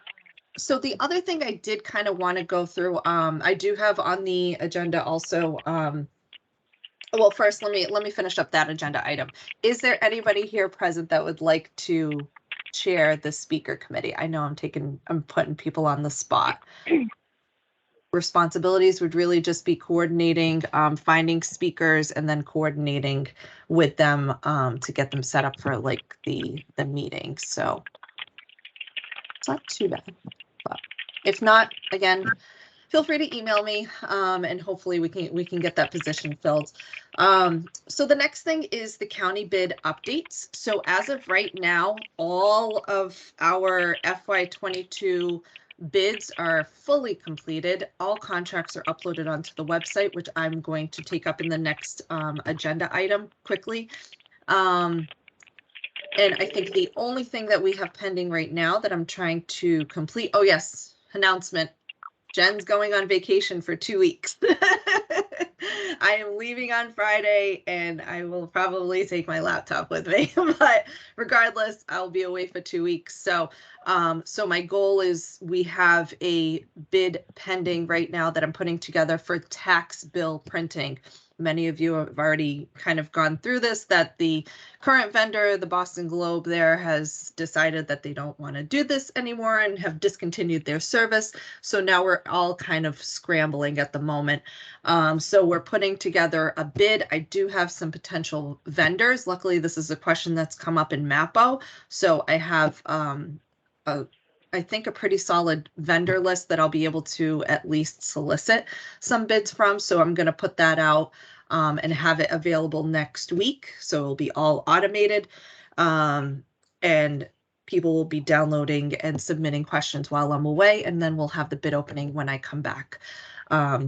So the other thing I did kind of want to go through, I do have on the agenda also, well, first let me finish up that agenda item. Is there anybody here present that would like to chair the speaker committee? I know I'm putting people on the spot. Responsibilities would really just be coordinating, finding speakers, and then coordinating with them to get them set up for like the meeting. So it's not too bad. But if not, again, feel free to email me, and hopefully we can get that position filled. So the next thing is the county bid updates. So as of right now, all of our FY22 bids are fully completed. All contracts are uploaded onto the website, which I'm going to take up in the next agenda item quickly. And I think the only thing that we have pending right now that I'm trying to complete, oh yes, announcement. Jen's going on vacation for 2 weeks. I am leaving on Friday and I will probably take my laptop with me, but regardless, I'll be away for 2 weeks. So my goal is we have a bid pending right now that I'm putting together for tax bill printing. Many of you have already kind of gone through this, that the current vendor, the Boston Globe there, has decided that they don't want to do this anymore and have discontinued their service. So now we're all kind of scrambling at the moment. So we're putting together a bid. I do have some potential vendors. Luckily, this is a question that's come up in MAPPO. So I have I think a pretty solid vendor list that I'll be able to at least solicit some bids from. So I'm going to put that out and have it available next week. So it'll be all automated, and people will be downloading and submitting questions while I'm away, and then we'll have the bid opening when I come back.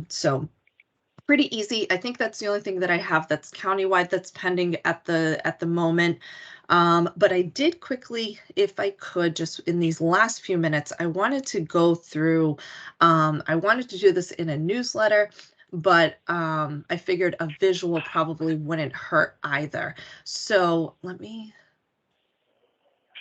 So pretty easy. I think that's the only thing that I have that's countywide that's pending at the moment. But I did quickly, if I could, just in these last few minutes, I wanted to go through, I wanted to do this in a newsletter, but I figured a visual probably wouldn't hurt either. So let me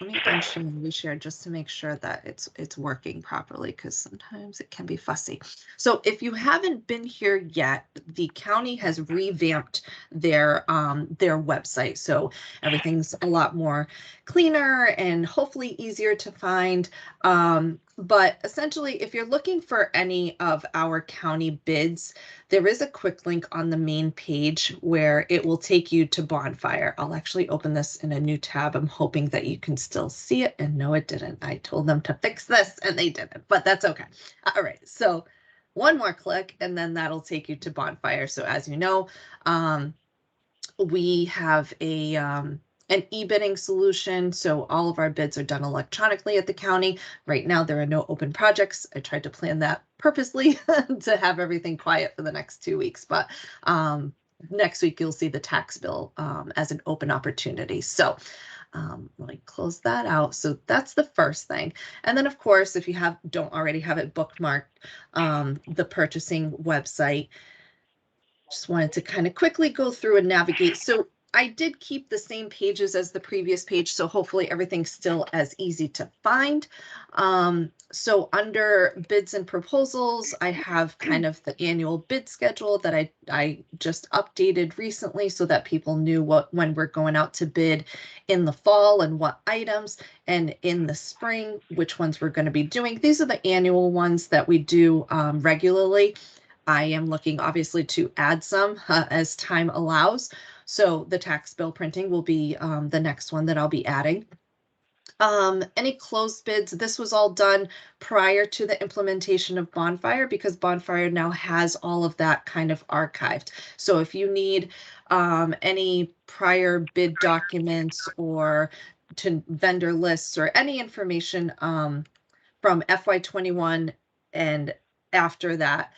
unshare and reshare just to make sure that it's working properly, because sometimes it can be fussy. So if you haven't been here yet, the county has revamped their website. So everything's a lot more cleaner and hopefully easier to find. But essentially, if you're looking for any of our county bids, there is a quick link on the main page where it will take you to Bonfire. I'll actually open this in a new tab. I'm hoping that you can still see it, and no, it didn't. I told them to fix this and they didn't, but that's okay. All right, so one more click and then that'll take you to Bonfire. So as you know, we have an e-bidding solution. So all of our bids are done electronically at the county. Right now, there are no open projects. I tried to plan that purposely to have everything quiet for the next 2 weeks, but next week you'll see the tax bill as an open opportunity. So let me close that out. So that's the first thing. And then of course, if you don't already have it bookmarked, the purchasing website. Just wanted to kind of quickly go through and navigate. So I did keep the same pages as the previous page, so hopefully everything's still as easy to find. So under bids and proposals, I have kind of the annual bid schedule that I just updated recently so that people knew when we're going out to bid in the fall and what items, and in the spring, which ones we're going to be doing. These are the annual ones that we do regularly. I am looking obviously to add some as time allows. So the tax bill printing will be the next one that I'll be adding. Any closed bids, this was all done prior to the implementation of Bonfire, because Bonfire now has all of that kind of archived. So if you need any prior bid documents or to vendor lists or any information from FY21 and after that,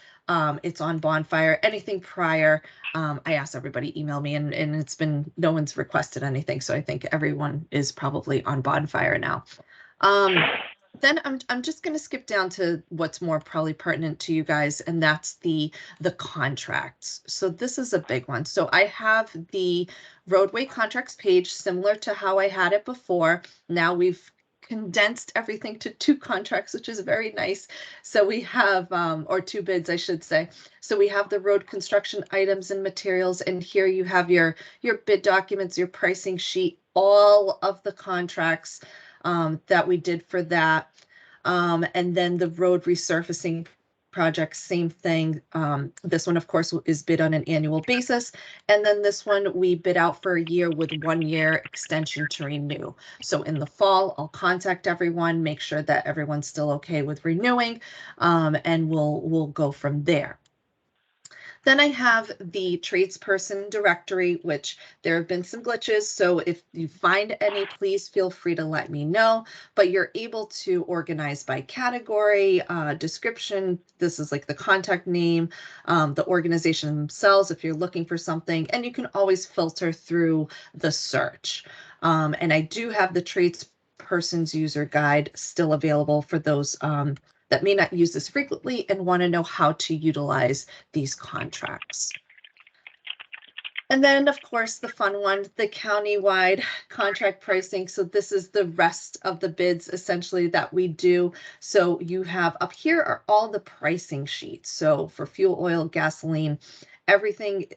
it's on Bonfire. Anything prior, I asked everybody email me, and it's been, no one's requested anything, so I think everyone is probably on Bonfire now. Then I'm just going to skip down to what's more probably pertinent to you guys, and that's the contracts. So this is a big one. So I have the roadway contracts page similar to how I had it before. Now we've condensed everything to 2 contracts, which is very nice. So we have, or 2 bids, I should say. So we have the road construction items and materials, and here you have your bid documents, your pricing sheet, all of the contracts that we did for that. And then the road resurfacing project, same thing. This one, of course, is bid on an annual basis. And then this one we bid out for a year with 1 year extension to renew. So in the fall, I'll contact everyone, make sure that everyone's still okay with renewing, and we'll go from there. Then I have the tradesperson directory, which there have been some glitches. So if you find any, please feel free to let me know. But you're able to organize by category, description. This is like the contact name, the organization themselves, if you're looking for something, and you can always filter through the search. And I do have the tradesperson's user guide still available for those that may not use this frequently and want to know how to utilize these contracts. And then, of course, the fun one, the county-wide contract pricing. So this is the rest of the bids essentially that we do. So you have up here are all the pricing sheets. So for fuel, oil, gasoline, everything,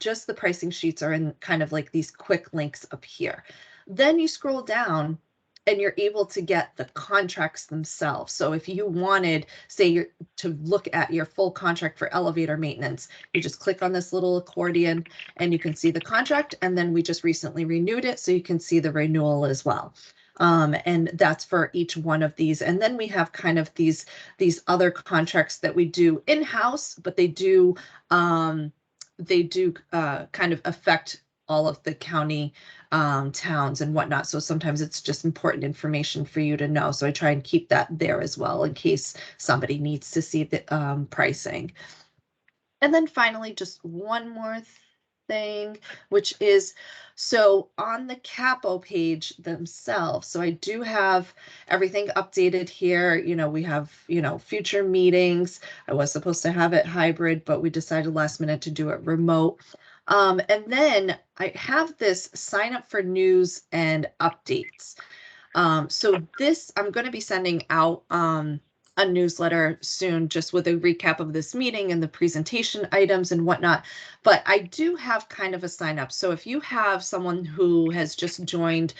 just the pricing sheets are in kind of like these quick links up here. Then you scroll down and you're able to get the contracts themselves. So if you wanted, say, you're to look at your full contract for elevator maintenance, you just click on this little accordion and you can see the contract. And then we just recently renewed it, so you can see the renewal as well. And that's for each one of these. And then we have kind of these other contracts that we do in-house, but they do kind of affect all of the county towns and whatnot. So sometimes it's just important information for you to know. So I try and keep that there as well in case somebody needs to see the pricing. And then finally, just one more thing, which is, so on the CCAPPO page themselves, so I do have everything updated here. You know, we have, future meetings. I was supposed to have it hybrid, but we decided last minute to do it remote. And then I have this sign up for news and updates. So this, I'm going to be sending out a newsletter soon, just with a recap of this meeting and the presentation items and whatnot. But I do have kind of a sign up. So if you have someone who has just joined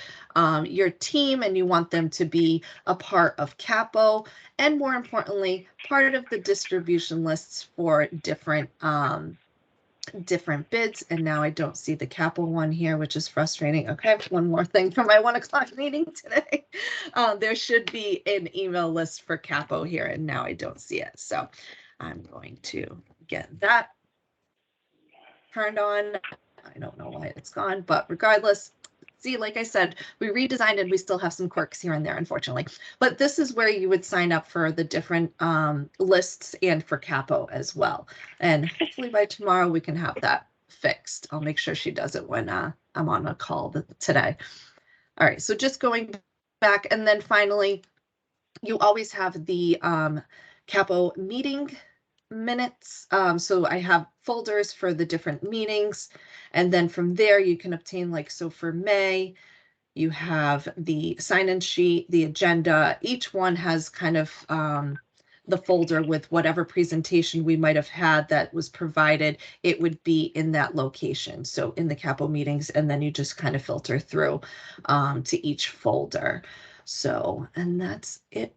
your team and you want them to be a part of CCAPPO, and more importantly, part of the distribution lists for different bids, and now I don't see the CCAPPO one here, which is frustrating. Okay, one more thing for my 1 o'clock meeting today. There should be an email list for CCAPPO here, and now I don't see it. So I'm going to get that turned on. I don't know why it's gone, but regardless, see, like I said, we redesigned and we still have some quirks here and there, unfortunately. But this is where you would sign up for the different lists and for CCAPPO as well. And hopefully by tomorrow we can have that fixed. I'll make sure she does it when I'm on a call today. All right, so just going back, and then finally, you always have the CCAPPO meeting minutes. So I have folders for the different meetings, and then from there you can obtain, like, so for May, you have the sign-in sheet, the agenda. Each one has kind of the folder with whatever presentation we might have had that was provided. It would be in that location, so in the CCAPPO meetings, and then you just kind of filter through to each folder. So, and that's it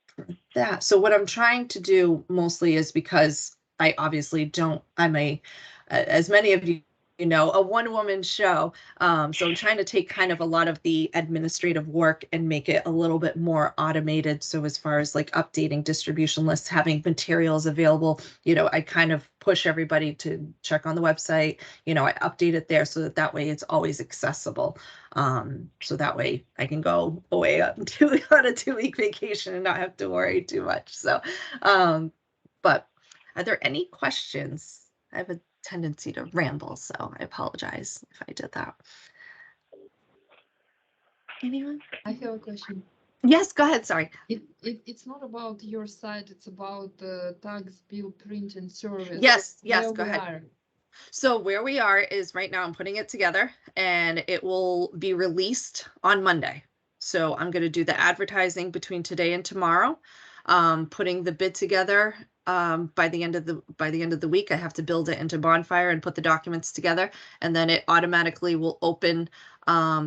for that. So what I'm trying to do mostly is, because I obviously don't, as many of you a one-woman show. So I'm trying to take kind of a lot of the administrative work and make it a little bit more automated. So as far as like updating distribution lists, having materials available, I kind of push everybody to check on the website. I update it there so that way it's always accessible. So that way I can go away on a 2-week vacation and not have to worry too much. So, but are there any questions? I have a tendency to ramble, so I apologize if I did that. Anyone? I have a question. Yes, go ahead. Sorry. It's not about your site, it's about the tax bill printing service. Yes, Where go we ahead. are. So where we are is right now I'm putting it together and it will be released on Monday. So I'm going to do the advertising between today and tomorrow, putting the bid together. By the end of the week, I have to build it into Bonfire and put the documents together, and then it automatically will open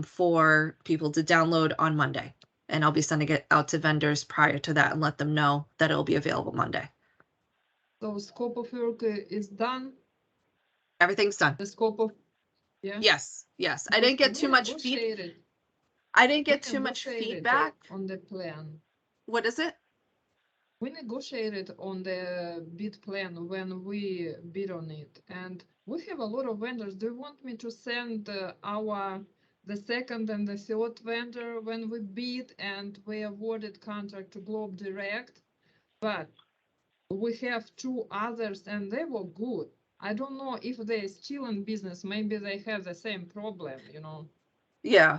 for people to download on Monday. And I'll be sending it out to vendors prior to that and let them know that it'll be available Monday. So scope of work is done, Everything's done. the scope of, yeah? Yes. I didn't get too much feedback. I didn't get too much feedback on the plan. What is it? We negotiated on the bid plan when we bid on it, and we have a lot of vendors. Do you want me to send the second and the third vendor when we bid and we awarded contract to Globe Direct? But we have 2 others and they were good. I don't know if they're still in business. Maybe they have the same problem, Yeah.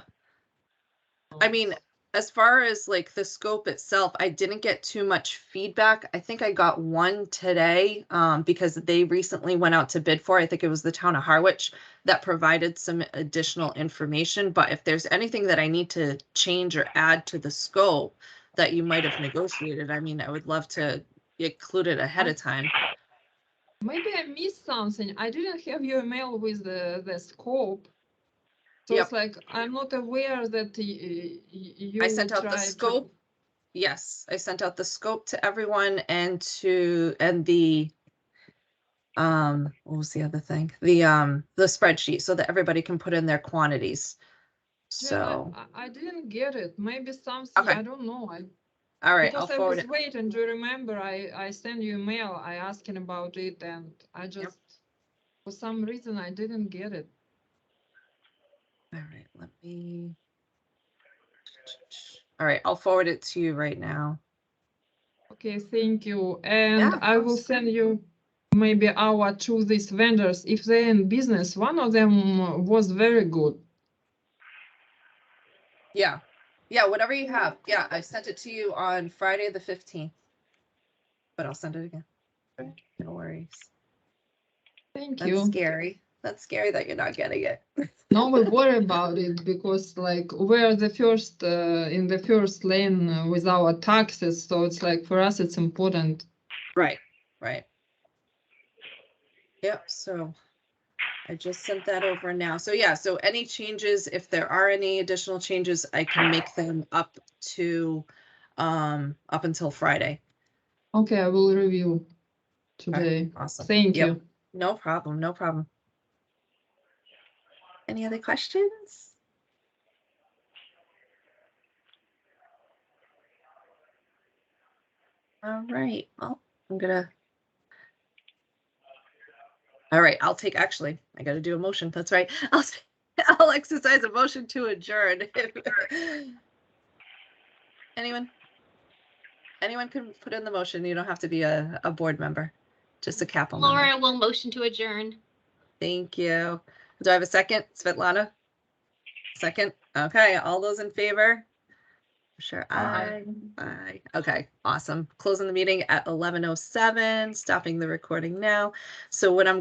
I mean, as far as like the scope itself, I didn't get too much feedback. I think I got one today because they recently went out to bid for, I think it was the town of Harwich that provided some additional information. But if there's anything that I need to change or add to the scope that you might have negotiated, I mean, I would love to include it ahead of time. Maybe I missed something. I didn't have your email with the scope. So Yep. it's like, I'm not aware that you I sent out the tried scope. Yes, I sent out the scope to everyone and the what was the other thing? The spreadsheet so that everybody can put in their quantities. So, I didn't get it. Maybe something, Okay. I don't know. all right, I'll Because I forward was it. waiting, do you remember? I sent you email, I asking about it, and I just, for some reason, I didn't get it. All right, all right, I'll forward it to you right now. Okay, thank you. And Yeah, of I will course. send you maybe our to these vendors. If they're in business, one of them was very good. Yeah, whatever you have. Yeah, I sent it to you on Friday the 15th, but I'll send it again. No worries. Thank That's you. scary. That's scary that you're not getting it. No, we worry about it because like we're the first in the first lane with our taxes. So it's like for us, it's important. Right. Yep, so I just sent that over now. So yeah, so any changes, if there are any additional changes, I can make them up until Friday. Okay, I will review today. Awesome. Thank Yep. you. No problem. Any other questions? All right. Well, all right, actually, I got to do a motion. That's right. I'll exercise a motion to adjourn. Anyone can put in the motion. You don't have to be a board member, just a CCAPPO member. Laura will motion to adjourn. Thank you. Do I have a second? Svetlana? Second? Okay, all those in favor? Sure. Aye. Okay, awesome. Closing the meeting at 11:07, stopping the recording now. So what I'm